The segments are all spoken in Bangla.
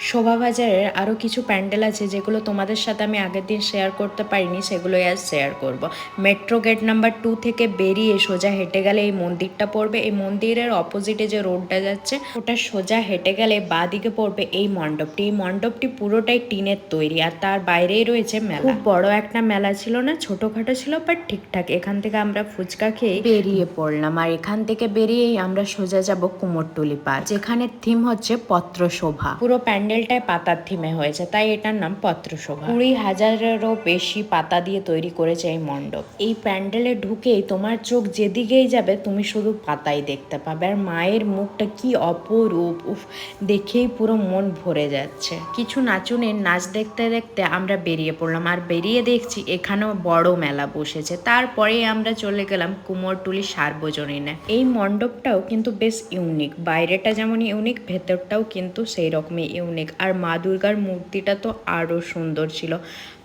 শোভাবাজারের আরও কিছু প্যান্ডেল আছে যেগুলো তোমাদের সাথে আমি আগের দিন শেয়ার করতে পারিনি, সেগুলোই আজ শেয়ার করব। মেট্রো গেট নাম্বার 2 থেকে বেরিয়ে সোজা হেঁটে গেলে এই মন্দিরটা পড়বে। এই মন্দিরের অপোজিটে যে রোডটা যাচ্ছে ওটা সোজা হেঁটে গেলে বাঁ দিকে পড়বে এই মণ্ডপটি। এই মণ্ডপটি পুরোটাই টিনের তৈরি আর তার বাইরেই রয়েছে মেলা। খুব বড় একটা মেলা ছিল না, ছোটখাটো ছিল, বাট ঠিকঠাক। এখান থেকে আমরা ফুচকা খেয়ে বেরিয়ে পড়লাম আর এখান থেকে বেরিয়েই আমরা সোজা যাব কুমোরটুলি পার্ক, যেখানে থিম হচ্ছে পত্রশোভা। পুরো প্যান্ডেলটায় পাতার থিমে হয়েছে, তাই এটার নাম পত্রশোভা। 20,000-এরও বেশি পাতা দিয়ে তৈরি করেছে এই মণ্ডপ। এই প্যান্ডেলে ঢুকেই তোমার চোখ যেদিকেই যাবে তুমি শুধু পাতাই দেখতে পাবে। আর মায়ের মুখটা কি অপরূপ, উফ, দেখেই পুরো মন ভরে যাচ্ছে। কিছু নাচুনের নাচ দেখতে দেখতে আমরা বেরিয়ে পড়লাম আর বেরিয়ে দেখছি এখানেও বড় মেলা বসেছে। তারপরে আমরা চলে গেলাম কুমোরটুলি সার্বজনীনে। এই মণ্ডপটাও কিন্তু বেশ ইউনিক, বাইরেটা যেমন ইউনিক, ভেতরটাও কিন্তু সেই রকমই ইউনিক। আর মা দুর্গার মূর্তিটা তো আরও সুন্দর ছিল,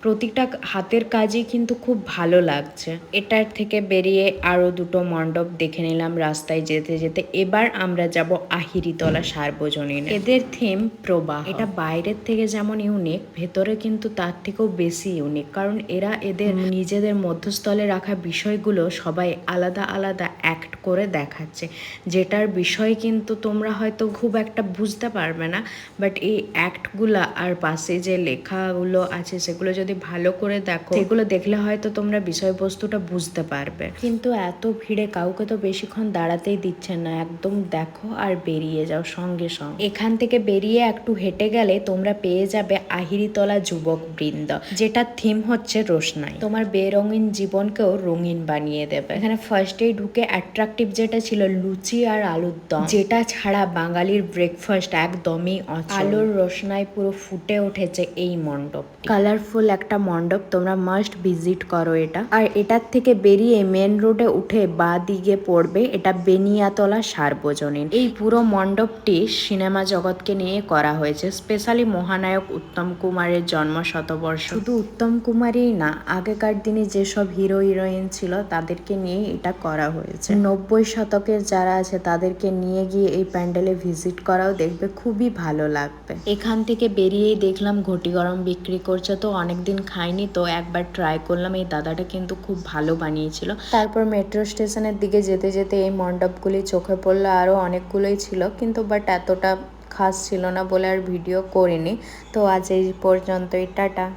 প্রতিটা হাতের কাজই কিন্তু খুব ভালো লাগছে। এটার থেকে বেরিয়ে আরও দুটো মণ্ডপ দেখে নিলাম রাস্তায় যেতে যেতে। এবার আমরা যাব আহিরিতলা সার্বজনীনে। এদের থিম প্রবাহ। এটা বাইরের থেকে যেমন ইউনিক, ভেতরে কিন্তু তার থেকেও বেশি ইউনিক, কারণ এরা এদের নিজেদের মধ্যস্থলে রাখা বিষয়গুলো সবাই আলাদা আলাদা অ্যাক্ট করে দেখাচ্ছে, যেটার বিষয় কিন্তু তোমরা হয়তো খুব একটা বুঝতে পারবে না, বাট এই অ্যাক্টগুলো আর পাশে যে লেখাগুলো আছে সেগুলো যদি ভালো করে দেখো, সেগুলো দেখলে হয়তো তোমরা বিষয়বস্তুটা বুঝতে পারবে। কিন্তু এত ভিড়ে কাউকে তো বেশিক্ষণ দাঁড়াতেই দিচ্ছে না, একদম দেখো আর বেরিয়ে যাও সঙ্গে সঙ্গে। এখান থেকে বেরিয়ে একটু হেঁটে গেলে তোমরা পেয়ে যাবে আহিরিতলা যুবক বৃন্দ, যেটা থিম হচ্ছে রোশনাই। তোমার বেরঙিন জীবনকেও রঙিন বানিয়ে দেবে। এখানে ফার্স্টেই ঢুকে অ্যাট্রাকটিভ যেটা ছিল লুচি আর আলুর দম, যেটা ছাড়া বাঙালির ব্রেকফাস্ট একদমই আলোর রোশনাই পুরো ফুটে উঠেছে এই মণ্ডপটি। কালারফুল একটা মণ্ডপ, তোমরা মাস্ট ভিজিট করো এটা। আর এটার থেকে বেরিয়ে মেন রোডে উঠে বাঁ দিকে পড়বে এটা বেনিয়াতলা সার্বজনীন। এই পুরো মণ্ডপটি সিনেমা জগৎকে নিয়ে করা হয়েছে, স্পেশালি মহানায়ক উত্তম কুমারের জন্ম শতবর্ষ। শুধু উত্তম কুমারই না, আগেকার দিনে যেসব হিরো হিরোইন ছিল তাদেরকে নিয়ে এটা করা হয়েছে। 90 শতকের যারা আছে তাদেরকে নিয়ে গিয়ে এই প্যান্ডেলে ভিজিট করাও দেখবে খুবই ভালো লাগবে। এখান থেকে বেরিয়েই দেখলাম ঘটি গরম বিক্রি করছে, তো অনেকদিন খাইনি, তো একবার ট্রাই করলাম। এই দাদাটা কিন্তু খুব ভালো বানিয়েছিল। তারপর মেট্রো স্টেশনের দিকে যেতে যেতে এই মণ্ডপগুলি চোখে পড়লো, আরও অনেকগুলোই ছিল, কিন্তু বাট এতটা খাস ছিল না বলে আর ভিডিও করিনি। তো আজ এই পর্যন্তই, টাটা।